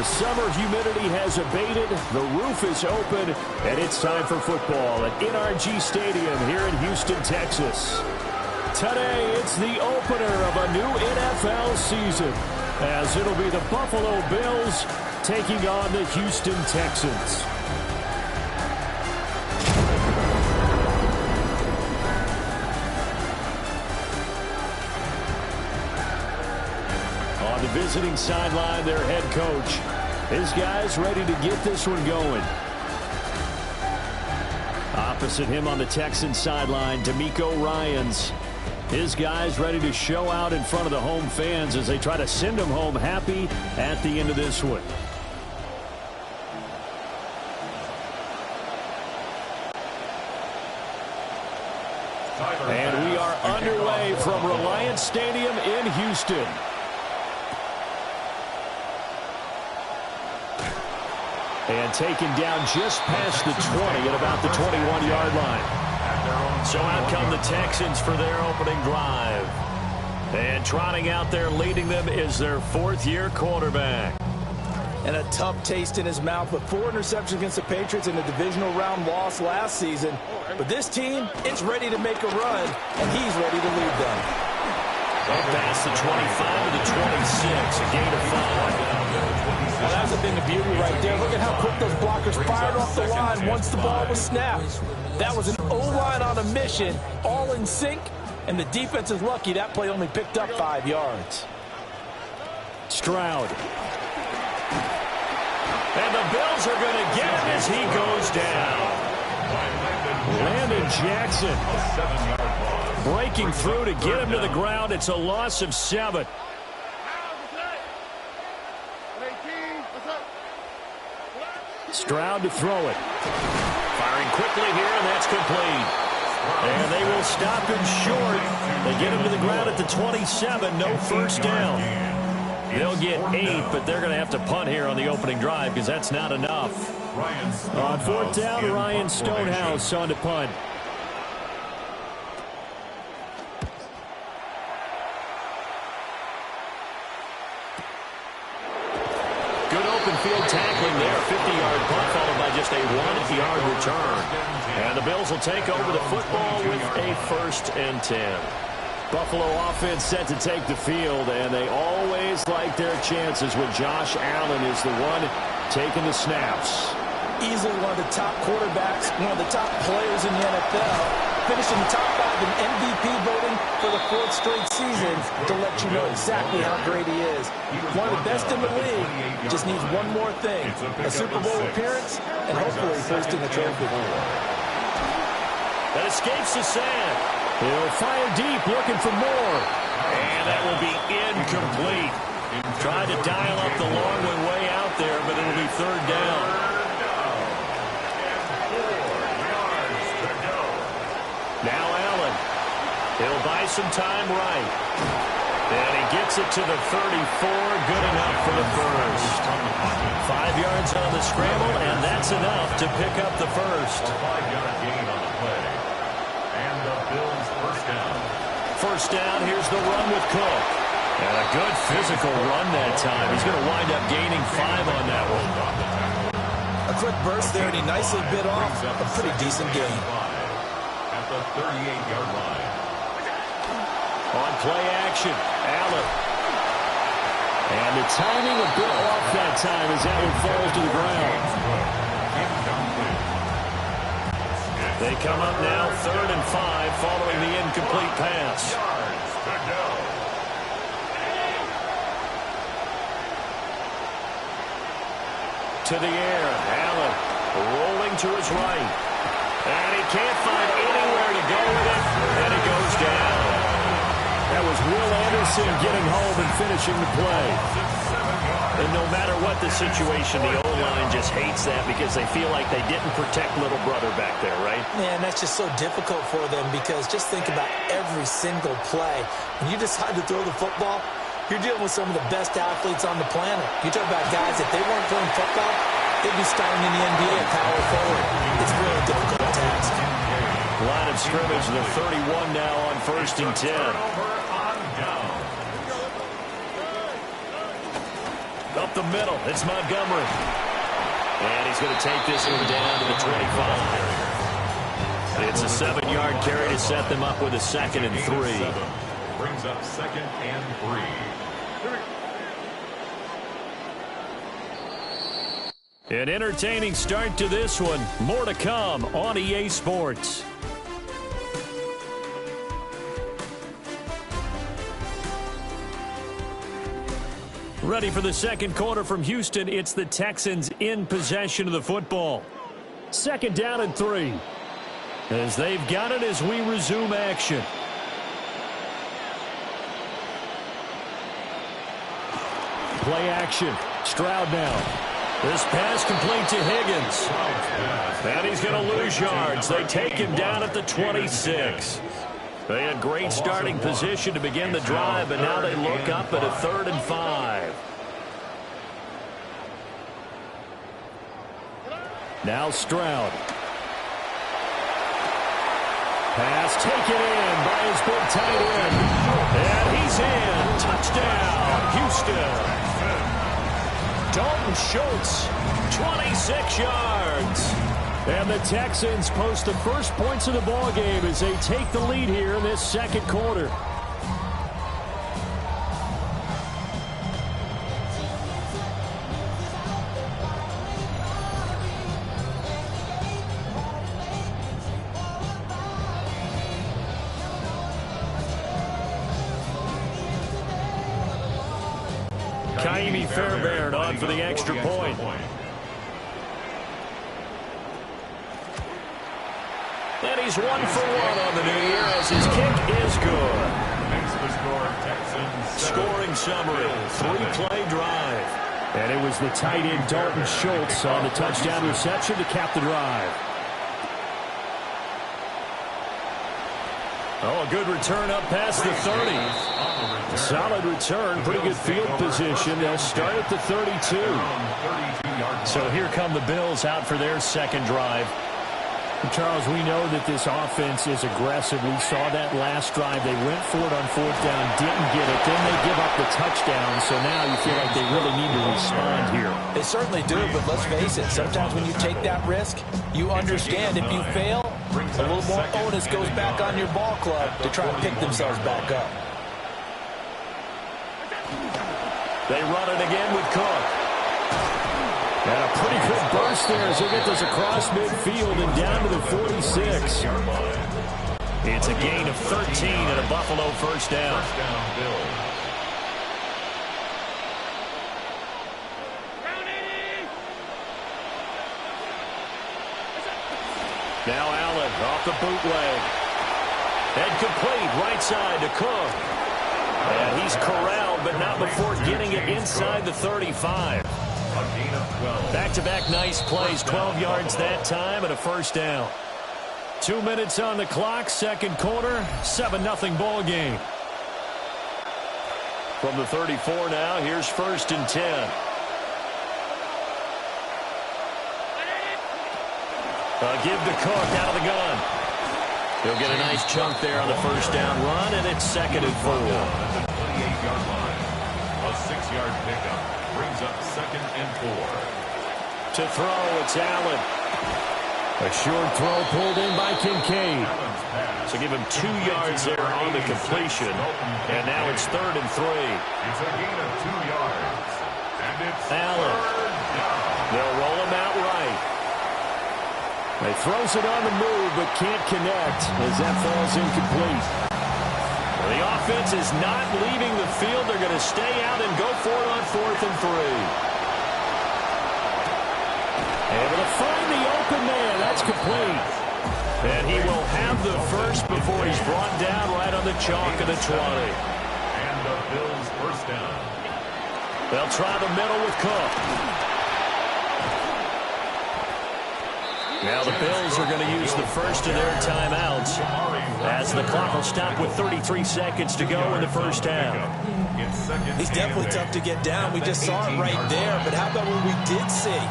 The summer humidity has abated, the roof is open, and it's time for football at NRG Stadium here in Houston, Texas. Today, it's the opener of a new NFL season, as it'll be the Buffalo Bills taking on the Houston Texans. On the visiting sideline, their head coach. His guys ready to get this one going. Opposite him on the Texans sideline, D'Amico Ryans. His guys ready to show out in front of the home fans as they try to send them home happy at the end of this one. And we are underway from Reliance Stadium in Houston. And taken down just past the 20 at about the 21-yard line. So out come the Texans for their opening drive. And trotting out there leading them is their fourth-year quarterback. And a tough taste in his mouth with 4 interceptions against the Patriots in the divisional round loss last season. But this team is ready to make a run, and he's ready to lead them. Past the 25 to the 26, a gain of 5. Well, that's a thing of beauty right there. Look at how quick those blockers fired off the line once the ball was snapped. That was an O-line on a mission, all in sync, and the defense is lucky that play only picked up 5 yards. Stroud. And the Bills are going to get him as he goes down. Landon Jackson breaking through to get him to the ground. It's a loss of 7. Stroud to throw it. Firing quickly here, and that's complete. And they will stop him short. They get him to the ground at the 27. No first down. They'll get 8, but they're going to have to punt here on the opening drive because that's not enough. On 4th down, Ryan Stonehouse on to punt. Good open field tackling there. 50-yard punt followed by just a 1-yard return. And the Bills will take over the football with a 1st and 10. Buffalo offense set to take the field, and they always like their chances when Josh Allen is the one taking the snaps. Easily one of the top quarterbacks, one of the top players in the NFL, finishing the top 5 in MVP voting for the 4th straight season to let you know exactly how great he is. One of the best in the league, just needs one more thing, a Super Bowl appearance, and hopefully hoisting a trophy. That escapes the sand. He'll fire deep, looking for more. And that will be incomplete. Tried to dial up the long one way out there, but it'll be 3rd down. Now Allen. He'll buy some time right. And he gets it to the 34. Good enough for the first. 5 yards on the scramble, and that's enough to pick up the first. First down, here's the run with Cook. And a good physical run that time. He's going to wind up gaining 5 on that one. A quick burst there, and he nicely bit off a pretty decent gain. At the 38-yard line. On play action, Allen. And the timing a bit off that time as that one falls to the ground. They come up now 3rd and 5 following the incomplete pass. To the air, Allen rolling to his right. And he can't find anywhere to go with it, and it goes down. That was Will Anderson getting home and finishing the play. And no matter what the situation, the O-line just hates that because they feel like they didn't protect little brother back there, right? Man, that's just so difficult for them because just think about every single play. When you decide to throw the football, you're dealing with some of the best athletes on the planet. You talk about guys, if they weren't playing football, they'd be starting in the NBA at power forward. It's really a difficult task. Line of scrimmage, the 31 now on 1st and 10. The up the middle. It's Montgomery. And he's going to take this one down to the 25. It's a 7-yard carry to set them up with a 2nd and 3. Brings up 2nd and 3. An entertaining start to this one. More to come on EA Sports. Ready for the second quarter from Houston. It's the Texans in possession of the football. 2nd down and 3. As they've got it as we resume action. Play action. Stroud now. This pass complete to Higgins. And he's going to lose yards. They take him down at the 26. They had great starting position to begin the drive, but now they look up at a 3rd and 5. Now Stroud. Pass taken in by his big tight end. And he's in. Touchdown, Houston. Dalton Schultz, 26 yards. And the Texans post the first points of the ball game as they take the lead here in this second quarter. Fairbairn on for the extra point. And he's 1 for 1 on the new year as his kick is good. Scoring summary, 3-play drive. And it was the tight end Dalton Schultz on the touchdown reception to cap the drive. Oh, a good return up past the 30. Solid return, pretty good field position. They'll start at the 32. So here come the Bills out for their second drive. Charles, we know that this offense is aggressive. We saw that last drive. They went for it on 4th down, didn't get it. Then they give up the touchdown. So now you feel like they really need to respond here. They certainly do, but let's face it. Sometimes when you take that risk, you understand if you fail, a little more onus goes back on your ball club to try and pick themselves back up. They run it again with Cook. And a pretty good burst there as they get this across midfield and down to the 46. It's a gain of 13 and a Buffalo first down. Now Allen off the bootleg. And complete right side to Cook. And he's corralled, but not before getting it inside the 35. Back-to-back nice plays, 12 yards that time and a first down. 2 minutes on the clock, second quarter, 7-0 ball game. From the 34 now, here's 1st and 10. Give to Cook out of the gun. He'll get a nice chunk there on the first down run, and it's 2nd and 4. 28-yard line. A 6-yard pickup brings up 2nd and 4. To throw, it's Allen. A short throw pulled in by Kincaid. So give him 2 yards there on the completion. And now it's 3rd and 3. It's a gain of 2 yards. And it's Allen. They'll roll him out right. He throws it on the move, but can't connect as that falls incomplete. The offense is not leaving the field. They're going to stay out and go for it on 4th and 3. Able to find the open man. That's complete. And he will have the first before he's brought down right on the chalk of the 20. And the Bills first down. They'll try the middle with Cook. Now the Bills are going to use the first of their timeouts as the clock will stop with 33 seconds to go in the first half. He's definitely tough to get down. We just saw it right there. But how about what we did see?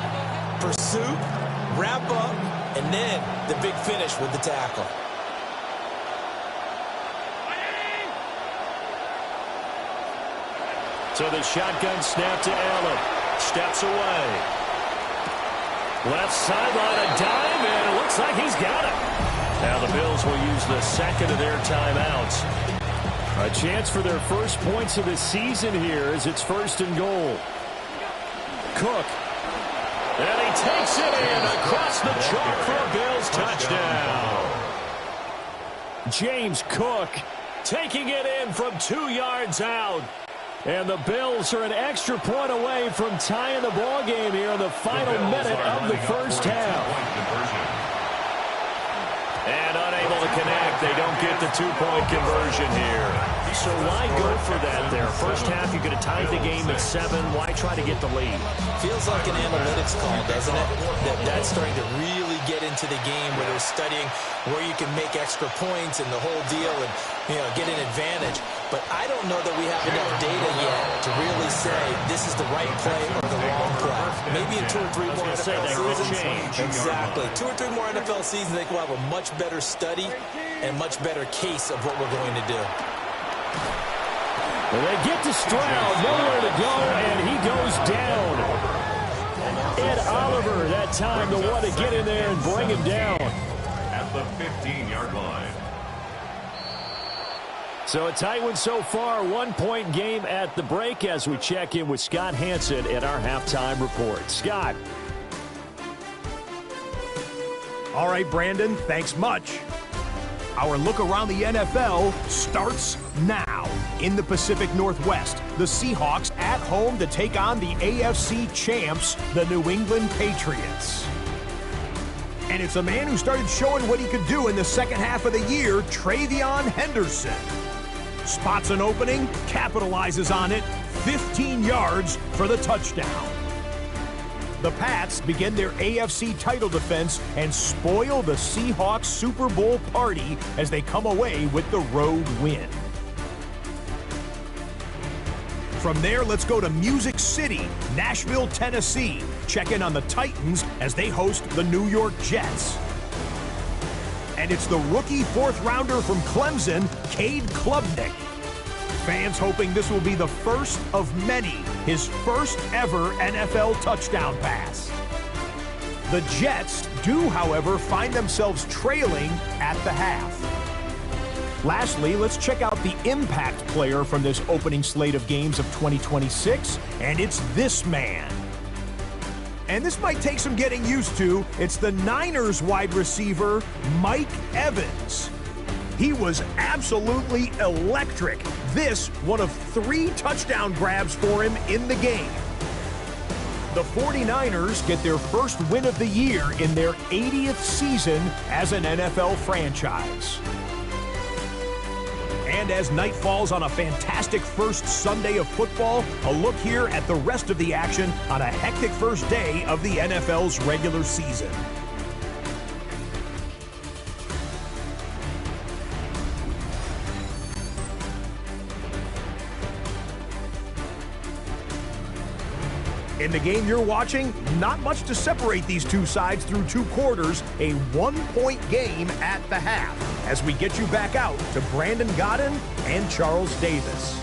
Pursuit, wrap up, and then the big finish with the tackle. So the shotgun snap to Allen. steps away. Left sideline, a dime, and it looks like he's got it. Now the Bills will use the second of their timeouts. A chance for their first points of the season here as it's 1st and goal. Cook. And he takes it in across the chalk for a Bills touchdown. James Cook taking it in from 2 yards out. And the Bills are an extra point away from tying the ball game here in the final minute of the first half. And unable to connect. They don't get the 2-point conversion here. So why go for that there? First half, you could have tied the game at 7. Why try to get the lead? Feels like an analytics call, doesn't it? That's starting to really get into the game where they're studying where you can make extra points and the whole deal and, get an advantage. But I don't know that we have enough data yet to really say this is the right play or the wrong play. Maybe in 2 or 3 more NFL seasons. Exactly. 2 or 3 more NFL seasons, I think we'll have a much better study and much better case of what we're going to do. Well, they get to Stroud, nowhere to go, and he goes down. Ed Oliver, that time, the one to get in there and bring him down. At the 15-yard line. So a tight one so far, 1-point game at the break as we check in with Scott Hansen at our halftime report. Scott. All right, Brandon, thanks much. Our look around the NFL starts now. In the Pacific Northwest, the Seahawks at home to take on the AFC champs, the New England Patriots. And it's a man who started showing what he could do in the second half of the year, Travion Henderson. Spots an opening, capitalizes on it, 15 yards for the touchdown. The Pats begin their AFC title defense and spoil the Seahawks Super Bowl party as they come away with the road win. From there, let's go to Music City, Nashville, Tennessee. Check in on the Titans as they host the New York Jets. And it's the rookie 4th rounder from Clemson, Cade Klubnik. Fans hoping this will be the first of many, his first ever NFL touchdown pass. The Jets do, however, find themselves trailing at the half. Lastly, let's check out the impact player from this opening slate of games of 2026, and it's this man. And this might take some getting used to. It's the Niners wide receiver, Mike Evans. He was absolutely electric. This, one of 3 touchdown grabs for him in the game. The 49ers get their first win of the year in their 80th season as an NFL franchise. And as night falls on a fantastic first Sunday of football, a look here at the rest of the action on a hectic first day of the NFL's regular season. In the game you're watching, not much to separate these two sides through 2 quarters, a 1-point game at the half, as we get you back out to Brandon Godden and Charles Davis.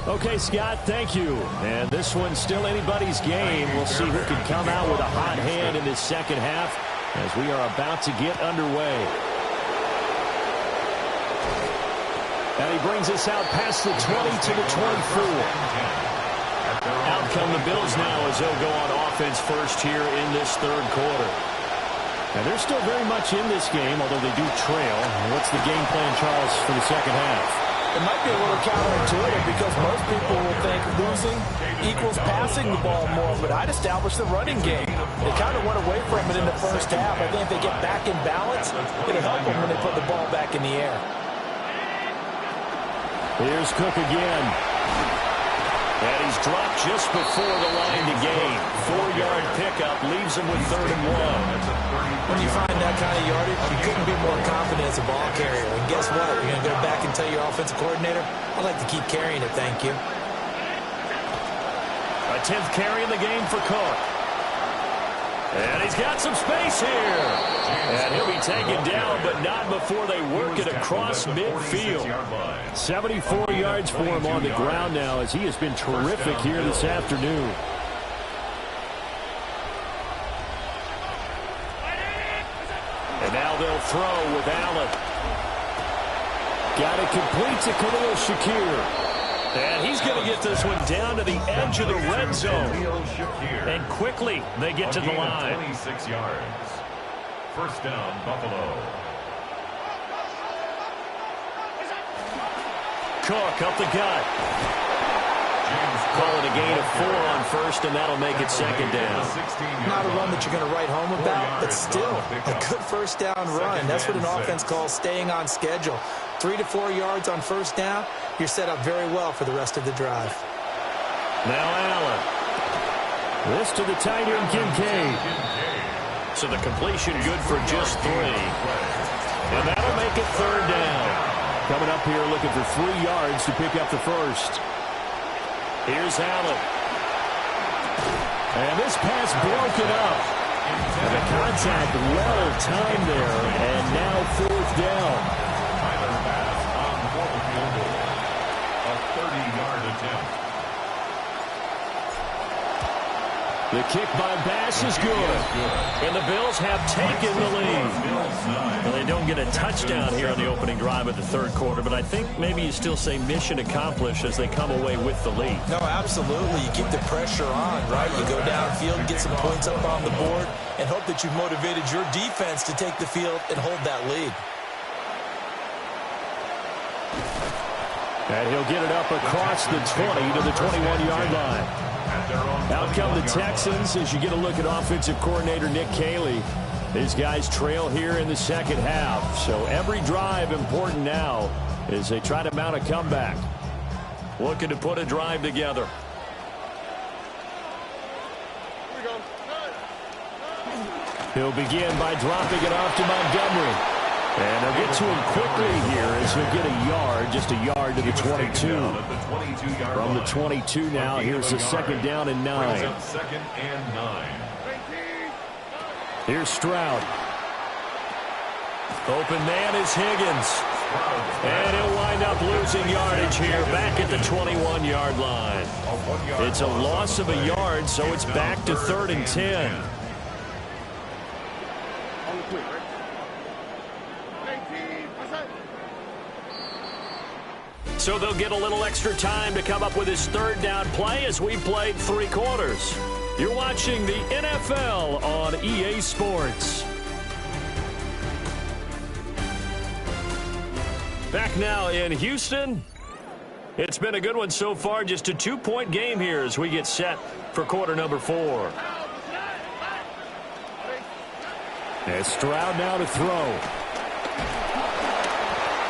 Okay, Scott, thank you. And this one's still anybody's game. We'll see who can come out with a hot hand in this second half as we are about to get underway. And he brings us out past the 20 to the 24. Out come the Bills now as they'll go on offense first here in this third quarter. And they're still very much in this game, although they do trail. What's the game plan, Charles, for the second half? It might be a little counterintuitive because most people will think losing equals passing the ball more, but I'd establish the running game. They kind of went away from it in the first half. I think if they get back in balance, it'll help them when they put the ball back in the air. Here's Cook again. And he's dropped just before the line to gain. 4-yard pickup leaves him with 3rd and 1. When you find that kind of yardage, you couldn't be more confident as a ball carrier. And guess what? You're going to go back and tell your offensive coordinator, I'd like to keep carrying it, thank you. 10th carry in the game for Cook. And he's got some space here. And he'll be taken down, but not before they work it across midfield. 74 yards for him on the ground now, as he has been terrific here this afternoon. And now they'll throw with Allen. Got it complete to Khalil Shakir. And he's going to get this one down to the edge of the red zone. And quickly, they get to the line. 26 yards. First down, Buffalo. Cook up the gut. Call it a gain of 4 on first, and that'll make it second down. Not a run that you're going to write home about, but still a good first down run. That's what an offense calls staying on schedule. 3 to 4 yards on first down, you're set up very well for the rest of the drive. Now Allen. This to the tight end, Ncaa. So the completion good for just 3. And that'll make it third down. Coming up here looking for 3 yards to pick up the first. Here's Allen. And this pass broken up. And the contact well timed there. And now fourth down. A 30-yard attempt. The kick by Bass is good. And the Bills have taken the lead. Well, they don't get a touchdown here on the opening drive of the third quarter, but I think maybe you still say mission accomplished as they come away with the lead. No, absolutely. You keep the pressure on, right? You go downfield, get some points up on the board, and hope that you've motivated your defense to take the field and hold that lead. And he'll get it up across the 20 to the 21-yard line. Out come the Texans as you get a look at offensive coordinator Nick Caley. These guys trail here in the second half. So every drive important now as they try to mount a comeback. Looking to put a drive together. He'll begin by dropping it off to Montgomery. And they'll get to him quickly here as he'll get a yard, just a yard to the 22. From the 22 now, here's the second down and 9. Second and 9. Here's Stroud. Open man is Higgins. And he'll wind up losing yardage here back at the 21-yard line. It's a loss of a yard, so it's back to 3rd and 10. So they'll get a little extra time to come up with his third down play as we played 3 quarters. You're watching the NFL on EA Sports. Back now in Houston. It's been a good one so far. Just a 2-point game here as we get set for quarter number 4. And Stroud now to throw.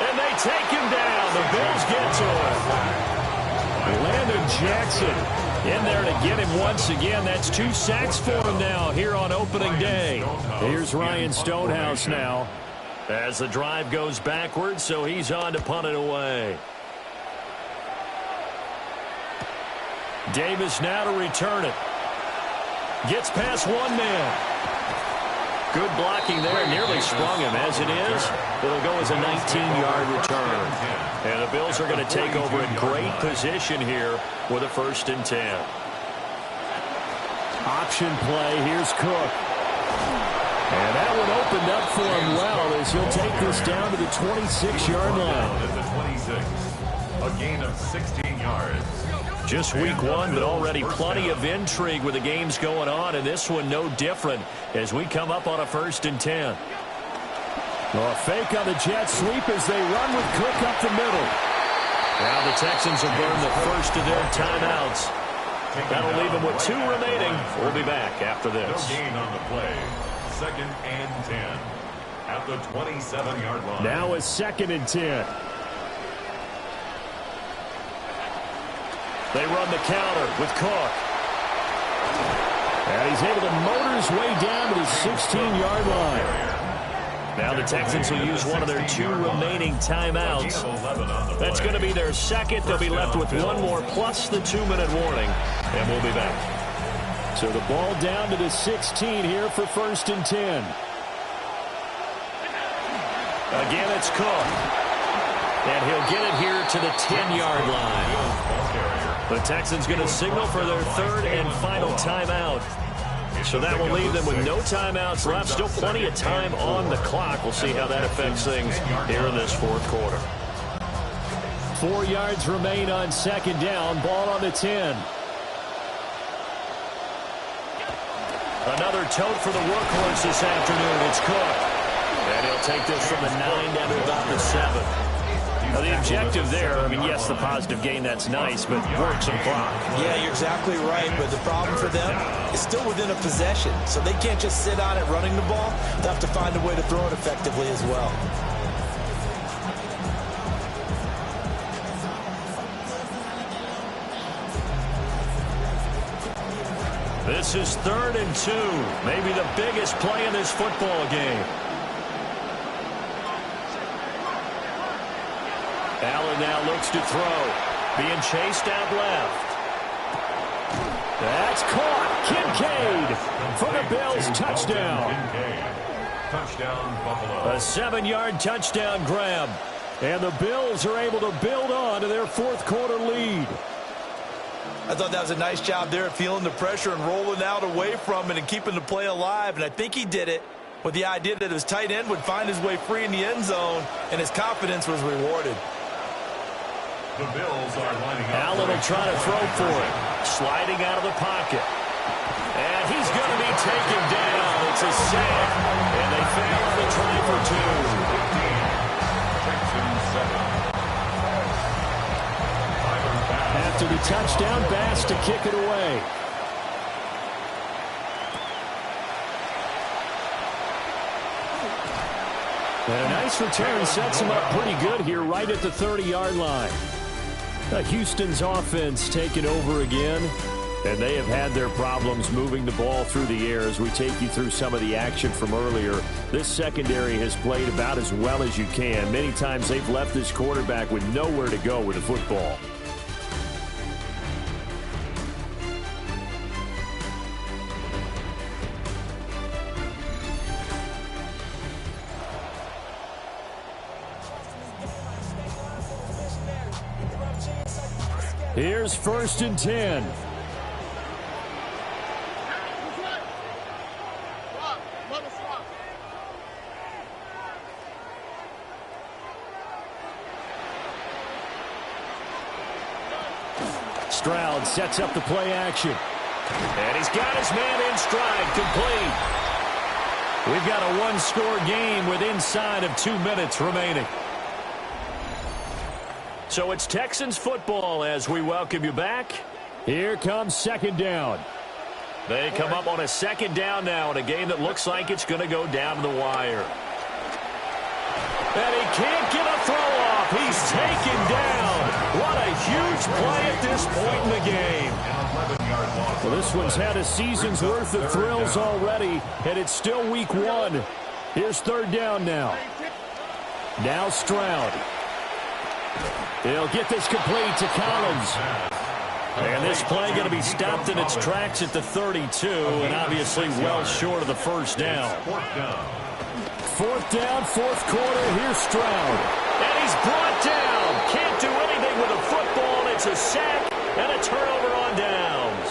And they take him down. The Bills get to him. Landon Jackson in there to get him once again. That's 2 sacks for him now here on opening day. Here's Ryan Stonehouse now as the drive goes backwards, so he's on to punt it away. Davis now to return it. Gets past one man. Good blocking there. Nearly sprung him. As it is, it'll go as a 19-yard return. And the Bills are going to take over in great position here with a 1st and 10. Option play. Here's Cook. And that one opened up for him well as he'll take this down to the 26-yard line. At the 26. A gain of 16 yards. Just week 1, but already plenty of intrigue with the games going on, and this one no different as we come up on a 1st and 10. Well, a fake on the jet sweep as they run with Cook up the middle. Now the Texans have burned the first of their timeouts. That'll leave them with 2 remaining. We'll be back after this. No gain on the play. 2nd and 10 at the 27-yard line. Now a 2nd and 10. They run the counter with Cook. And he's able to motor his way down to the 16-yard line. Now the Texans will use one of their 2 remaining timeouts. That's going to be their second. They'll be left with one more plus the 2-minute warning, and we'll be back. So the ball down to the 16 here for 1st and 10. Again, it's Cook. And he'll get it here to the 10-yard line. The Texans going to signal for their 3rd and final timeout. So that will leave them with no timeouts left. Still plenty of time on the clock. We'll see how that affects things here in this 4th quarter. 4 yards remain on 2nd down. Ball on the 10. Another tote for the workhorse this afternoon. It's Cook. And he'll take this from the 9 down to about the 7. Now, the objective there, I mean, yes, the positive gain, that's nice, but work some clock. Yeah, you're exactly right, but the problem for them is still within a possession, so they can't just sit on it running the ball. They'll have to find a way to throw it effectively as well. This is 3rd and 2, maybe the biggest play in this football game. Allen now looks to throw. Being chased out left. That's caught. Kincaid for the Bills. Touchdown. Touchdown, Buffalo. A 7-yard touchdown grab. And the Bills are able to build on to their 4th quarter lead. I thought that was a nice job there, feeling the pressure and rolling out away from it and keeping the play alive. And I think he did it with the idea that his tight end would find his way free in the end zone, and his confidence was rewarded. The Bills are lining up. Allen will try to throw for it. Sliding out of the pocket. And he's going to be taken down. It's a sack. And they fail on the try for 2. After the touchdown, Bass to kick it away. And a nice return sets him up pretty good here right at the 30-yard line. Houston's offense taking over again, and they have had their problems moving the ball through the air. As we take you through some of the action from earlier, this secondary has played about as well as you can. Many times they've left this quarterback with nowhere to go with the football. Here's 1st and 10. Stroud sets up the play action. And he's got his man in stride, complete. We've got a 1-score game with inside of 2 minutes remaining. So it's Texans football as we welcome you back. Here comes 2nd down. They come up on a 2nd down now in a game that looks like it's going to go down to the wire. And he can't get a throw off. He's taken down. What a huge play at this point in the game. Well, this one's had a season's worth of thrills already, and it's still week 1. Here's 3rd down now. Now Stroud. He'll get this complete to Collins. And this play going to be stopped in its tracks at the 32, and obviously well short of the 1st down. 4th down, 4th quarter. Here's Stroud. And he's brought down. Can't do anything with a football. It's a sack and a turnover on downs.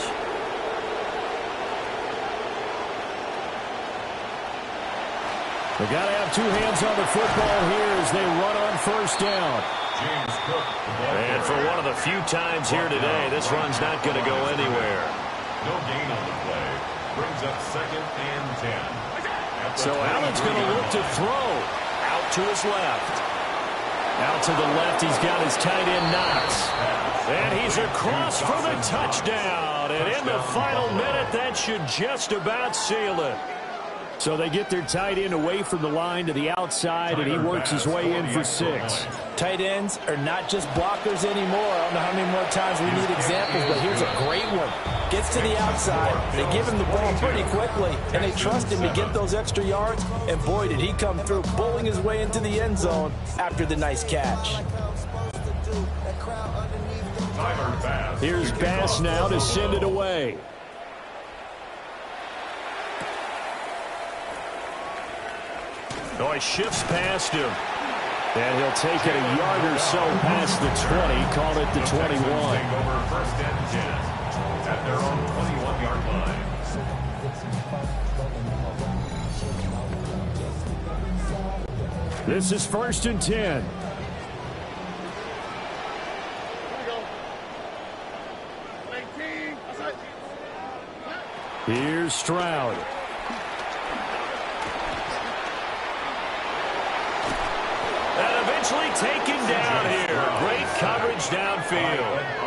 They got to have 2 hands on the football here as they run on 1st down. And for one of the few times here today, this run's not going to go anywhere. No gain on the play. Brings up 2nd and 10. So Allen's going to look to throw. Out to his left. Out to the left, he's got his tight end Knox. And he's across for the touchdown. And in the final minute, that should just about seal it. So they get their tight end away from the line to the outside, and he works his way in for 6. Tight ends are not just blockers anymore. I don't know how many more times we need examples, but here's a great one. Gets to the outside. They give him the ball pretty quickly, and they trust him to get those extra yards. And boy, did he come through, bowling his way into the end zone after the nice catch. Here's Bass now to send it away. Oh, he shifts past him. And he'll take it a yard or so past the 20, call it the 21. Over first and 10 at their own 21-yard line. This is first and 10. Here's Stroud. And eventually taken down here. Great coverage downfield.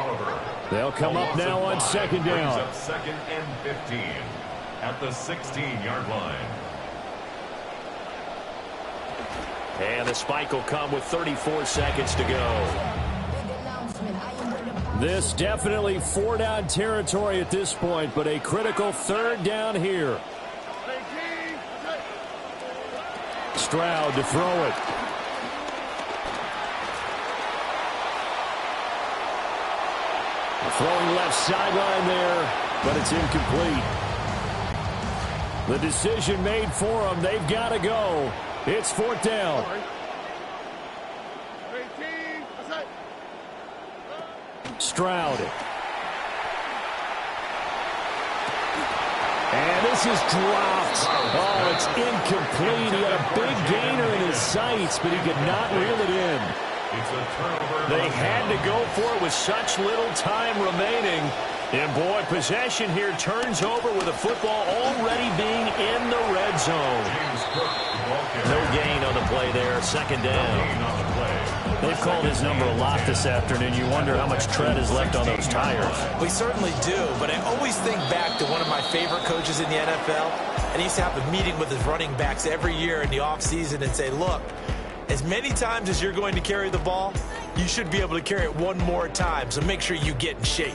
They'll come up now on second down. Second and 15 at the 16-yard line. And the spike will come with 34 seconds to go. This definitely four-down territory at this point, but a critical third down here. Stroud to throw it. Throwing left sideline there, but it's incomplete. The decision made for them. They've got to go. It's fourth down. Stroud. And this is dropped. Oh, it's incomplete. He had a big gainer in his sights, but he could not reel it in. They had to go for it with such little time remaining. And, boy, possession here turns over with the football already being in the red zone. No gain on the play there. Second down. They've called his number a lot this afternoon. You wonder how much tread is left on those tires. We certainly do, but I always think back to one of my favorite coaches in the NFL, and he used to have a meeting with his running backs every year in the offseason and say, look, as many times as you're going to carry the ball, you should be able to carry it one more time, so make sure you get in shape.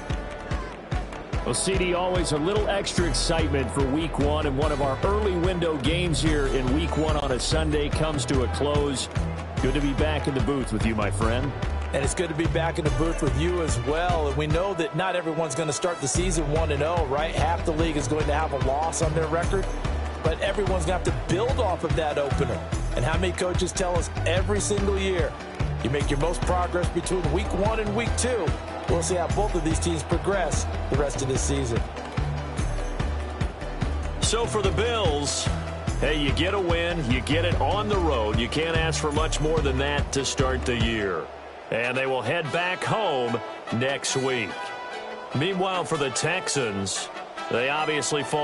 Well, CD, always a little extra excitement for Week 1, and one of our early window games here in Week 1 on a Sunday comes to a close. Good to be back in the booth with you, my friend. And it's good to be back in the booth with you as well. And we know that not everyone's going to start the season 1-0, right? Half the league is going to have a loss on their record, but everyone's going to have to build off of that opener. And how many coaches tell us every single year, you make your most progress between Week 1 and Week 2. We'll see how both of these teams progress the rest of this season. So for the Bills, hey, you get a win, you get it on the road. You can't ask for much more than that to start the year. And they will head back home next week. Meanwhile, for the Texans, they obviously fall